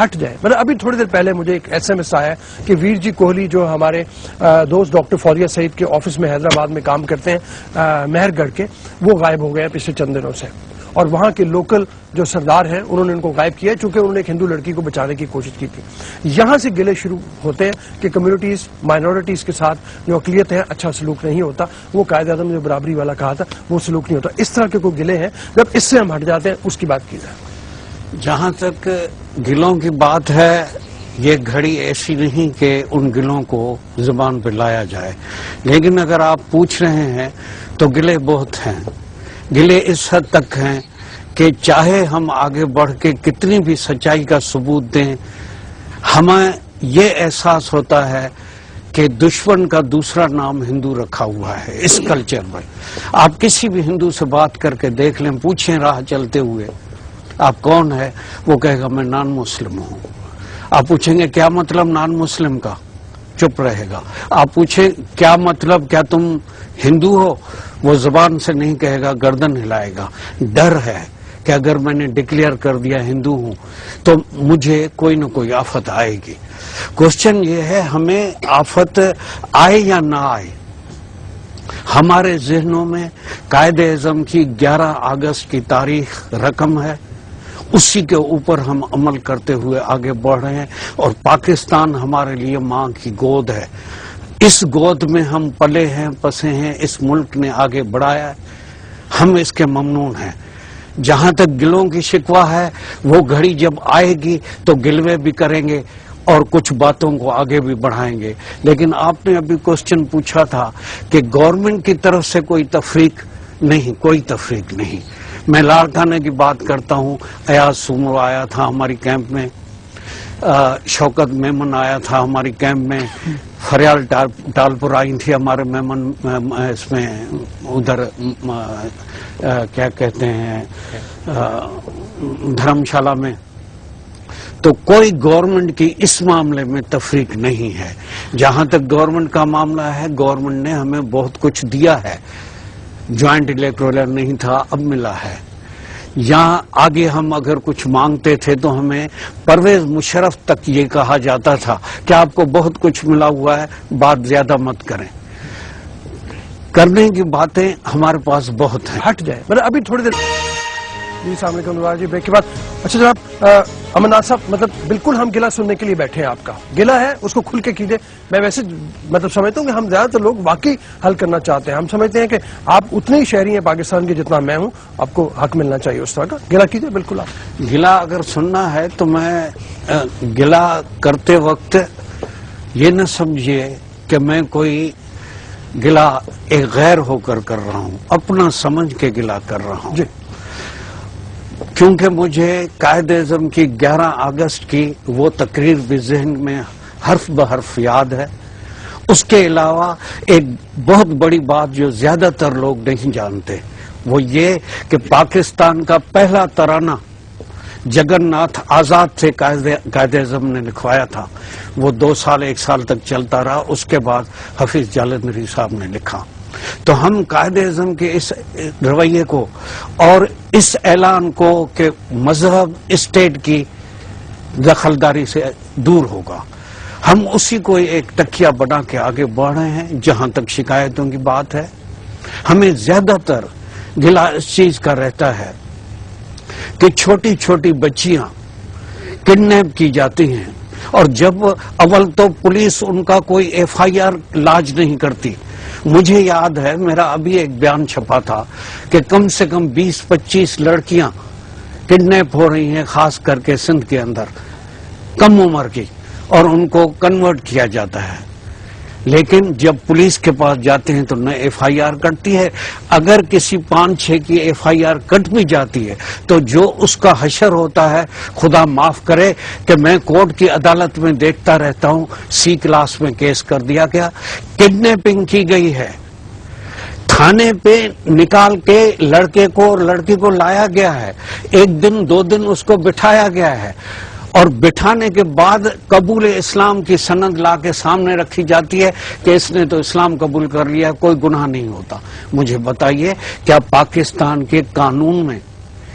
ہٹ جائے. مطلب ابھی تھوڑی دیر پہلے مجھے ایک SMS آیا کہ ویر جی کوہلی جو ہمارے دوست ڈاکٹر فوزیہ سعید کے آفس میں حیدرآباد میں کام کرتے ہیں مہر گڑھ کے, وہ غائب ہو گئے ہیں پچھلے چند دنوں سے, اور وہاں کے لوکل جو سردار ہیں انہوں نے ان کو غائب کیا ہے چونکہ انہوں نے ایک ہندو لڑکی کو بچانے کی کوشش کی تھی. یہاں سے گلے شروع ہوتے ہیں کہ کمیونٹیز مائنورٹیز کے ساتھ جو اقلیت ہے اچھا سلوک نہیں ہوتا, وہ قائد اعظم نے جو برابری والا کہا تھا وہ سلوک نہیں ہوتا. اس طرح کے کوئی گلے ہیں, جب اس سے ہم ہٹ جاتے ہیں اس کی بات کی جائے. جہاں تک گلوں کی بات ہے, یہ گھڑی ایسی نہیں کہ ان گلوں کو زبان پہ لایا جائے, لیکن اگر آپ پوچھ رہے ہیں تو گلے بہت ہیں. گلے اس حد تک ہیں کہ چاہے ہم آگے بڑھ کے کتنی بھی سچائی کا ثبوت دیں, ہمیں یہ احساس ہوتا ہے کہ دشمن کا دوسرا نام ہندو رکھا ہوا ہے اس کلچر میں. آپ کسی بھی ہندو سے بات کر کے دیکھ لیں, پوچھیں راہ چلتے ہوئے آپ کون ہے, وہ کہے گا میں نان مسلم ہوں. آپ پوچھیں گے کیا مطلب نان مسلم کا, چپ رہے گا. آپ پوچھیں کیا مطلب, کیا تم ہندو ہو, وہ زبان سے نہیں کہے گا, گردن ہلائے گا. ڈر ہے کہ اگر میں نے ڈکلیئر کر دیا ہندو ہوں تو مجھے کوئی نہ کوئی آفت آئے گی. کوشچن یہ ہے ہمیں آفت آئے یا نہ آئے, ہمارے ذہنوں میں قائد اعظم کی 11 اگست کی تاریخ رقم ہے, اسی کے اوپر ہم عمل کرتے ہوئے آگے بڑھ رہے ہیں, اور پاکستان ہمارے لیے ماں کی گود ہے. اس گود میں ہم پلے ہیں, پسے ہیں, اس ملک نے آگے بڑھایا ہے, ہم اس کے ممنون ہیں. جہاں تک گلوں کی شکوہ ہے, وہ گھڑی جب آئے گی تو گلوے بھی کریں گے اور کچھ باتوں کو آگے بھی بڑھائیں گے. لیکن آپ نے ابھی کوشچن پوچھا تھا کہ گورنمنٹ کی طرف سے کوئی تفریق نہیں, کوئی تفریق نہیں. میں لاڑکانہ کی بات کرتا ہوں, ایاز سومو آیا تھا ہماری کیمپ میں, شوکت میمن آیا تھا ہماری کیمپ میں, فریال ٹالپور آئی تھی ہمارے میمن اس میں ادھر کیا کہتے ہیں دھرمشالہ میں. تو کوئی گورنمنٹ کی اس معاملے میں تفریق نہیں ہے. جہاں تک گورنمنٹ کا معاملہ ہے, گورنمنٹ نے ہمیں بہت کچھ دیا ہے. جوائنٹ الیکٹورل نہیں تھا, اب ملا ہے. یہاں آگے ہم اگر کچھ مانگتے تھے تو ہمیں پرویز مشرف تک یہ کہا جاتا تھا کہ آپ کو بہت کچھ ملا ہوا ہے, بات زیادہ مت کریں. کرنے کی باتیں ہمارے پاس بہت ہیں, ہٹ جائے. مطلب ابھی تھوڑی دیر. جی السلام علیکم نواز جی, بریک کے بعد. اچھا جناب امن ناز صاحب, مطلب بالکل ہم گلہ سننے کے لیے بیٹھے ہیں, آپ کا گلہ ہے اس کو کھل کے کیجئے. میں ویسے مطلب سمجھتا ہوں کہ ہم زیادہ تر لوگ واقعی حل کرنا چاہتے ہیں. ہم سمجھتے ہیں کہ آپ اتنے ہی شہری ہیں پاکستان کے جتنا میں ہوں, آپ کو حق ملنا چاہیے اس طرح کا. گلہ کیجئے بالکل. آپ گلہ اگر سننا ہے تو میں گلہ کرتے وقت یہ نہ سمجھیے کہ میں کوئی گلہ ایک غیر ہو کر رہا ہوں, اپنا سمجھ کے گلہ کر رہا ہوں. جی, کیونکہ مجھے قائد اعظم کی 11 اگست کی وہ تقریر بھی ذہن میں حرف بحرف یاد ہے. اس کے علاوہ ایک بہت بڑی بات جو زیادہ تر لوگ نہیں جانتے, وہ یہ کہ پاکستان کا پہلا ترانہ جگن ناتھ آزاد سے قائد اعظم نے لکھوایا تھا. وہ 2 سال 1 سال تک چلتا رہا, اس کے بعد حفیظ جالندھری صاحب نے لکھا. تو ہم قائد اعظم کے اس رویے کو اور اس اعلان کو کہ مذہب اسٹیٹ کی دخلداری سے دور ہوگا, ہم اسی کو ایک تکیہ بنا کے آگے بڑھ رہے ہیں. جہاں تک شکایتوں کی بات ہے, ہمیں زیادہ تر گلہ اس چیز کا رہتا ہے کہ چھوٹی چھوٹی بچیاں کڈنیپ کی جاتی ہیں, اور جب اول تو پولیس ان کا کوئی FIR لاج نہیں کرتی. مجھے یاد ہے میرا ابھی ایک بیان چھپا تھا کہ کم سے کم 20-25 لڑکیاں کڈنیپ ہو رہی ہیں, خاص کر کے سندھ کے اندر, کم عمر کی, اور ان کو کنورٹ کیا جاتا ہے. لیکن جب پولیس کے پاس جاتے ہیں تو نہ FIR کٹتی ہے. اگر کسی 5-6 کی FIR کٹ بھی جاتی ہے تو جو اس کا حشر ہوتا ہے, خدا معاف کرے کہ میں کورٹ کی عدالت میں دیکھتا رہتا ہوں, C کلاس میں کیس کر دیا گیا, کڈنیپنگ کی گئی ہے, تھانے پہ نکال کے لڑکے کو اور لڑکی کو لایا گیا ہے, 1 دن 2 دن اس کو بٹھایا گیا ہے, اور بٹھانے کے بعد قبول اسلام کی سند لا کے سامنے رکھی جاتی ہے کہ اس نے تو اسلام قبول کر لیا, کوئی گناہ نہیں ہوتا. مجھے بتائیے کیا پاکستان کے قانون میں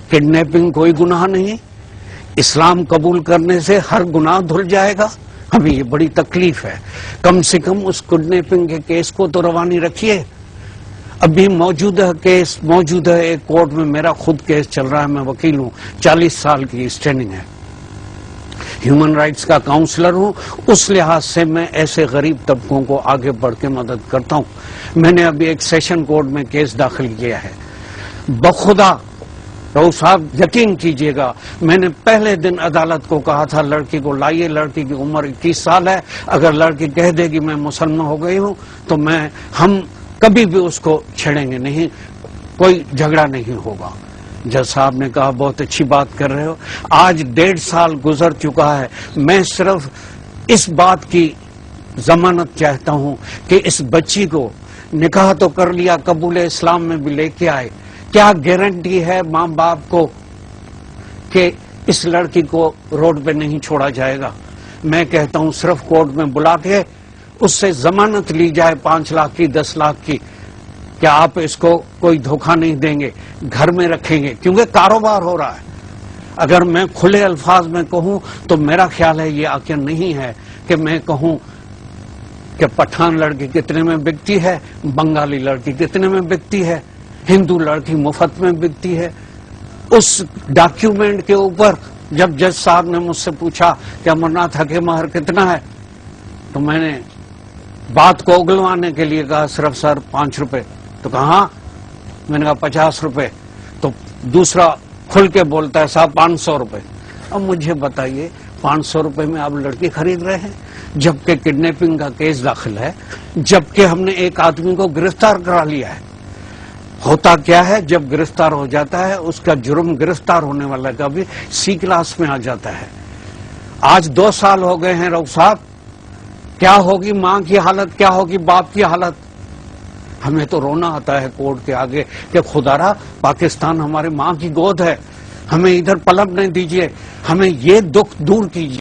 کڈنیپنگ کوئی گناہ نہیں؟ اسلام قبول کرنے سے ہر گناہ دھل جائے گا؟ ہمیں یہ بڑی تکلیف ہے. کم سے کم اس کڈنیپنگ کے کیس کو تو روانی رکھیے. ابھی موجودہ کیس موجود ہے ایک کورٹ میں، میرا خود کیس چل رہا ہے، میں وکیل ہوں، 40 سال کی اسٹینڈنگ ہے، ہیومن رائٹس کا کاؤنسلر ہوں. اس لحاظ سے میں ایسے غریب طبقوں کو آگے بڑھ کے مدد کرتا ہوں. میں نے ابھی ایک سیشن کورٹ میں کیس داخل کیا ہے. بخدا رؤوف صاحب یقین کیجئے گا، میں نے پہلے دن عدالت کو کہا تھا لڑکی کو لائیے، لڑکی کی عمر 21 سال ہے، اگر لڑکی کہہ دے گی میں مسلمان ہو گئی ہوں تو ہم کبھی بھی اس کو چھیڑیں گے نہیں، کوئی جھگڑا نہیں ہوگا. جج صاحب نے کہا بہت اچھی بات کر رہے ہو. آج 1.5 سال گزر چکا ہے، میں صرف اس بات کی ضمانت چاہتا ہوں کہ اس بچی کو نکاح تو کر لیا، قبول اسلام میں بھی لے کے آئے، کیا گارنٹی ہے ماں باپ کو کہ اس لڑکی کو روڈ پہ نہیں چھوڑا جائے گا؟ میں کہتا ہوں صرف کورٹ میں بلا کے اس سے ضمانت لی جائے 5 لاکھ کی، 10 لاکھ کی. کیا آپ اس کو کوئی دھوکہ نہیں دیں گے، گھر میں رکھیں گے؟ کیونکہ کاروبار ہو رہا ہے. اگر میں کھلے الفاظ میں کہوں تو میرا خیال ہے یہ عاقل نہیں ہے کہ میں کہوں کہ پٹھان لڑکی کتنے میں بکتی ہے، بنگالی لڑکی کتنے میں بکتی ہے، ہندو لڑکی مفت میں بکتی ہے. اس ڈاکیومنٹ کے اوپر جب جج صاحب نے مجھ سے پوچھا کہ امرناتھ حق مہر کتنا ہے تو میں نے بات کو اگلوانے کے لیے کہا صرف سر 5 روپے. تو کہا ہاں، میں نے کہا 50 روپے. تو دوسرا کھل کے بولتا ہے صاحب 500 روپے. اب مجھے بتائیے 500 روپے میں آپ لڑکی خرید رہے ہیں جبکہ کڈنیپنگ کا کیس داخل ہے، جبکہ ہم نے ایک آدمی کو گرفتار کرا لیا ہے. ہوتا کیا ہے جب گرفتار ہو جاتا ہے اس کا جرم گرفتار ہونے والا کا بھی C کلاس میں آ جاتا ہے. آج 2 سال ہو گئے ہیں رؤوف صاحب، کیا ہوگی ماں کی حالت، کیا ہوگی باپ کی حالت؟ ہمیں تو رونا آتا ہے کورٹ کے آگے کہ خدارا پاکستان ہمارے ماں کی گود ہے، ہمیں ادھر پلک نہیں دیجیے، ہمیں یہ دکھ دور کیجیے.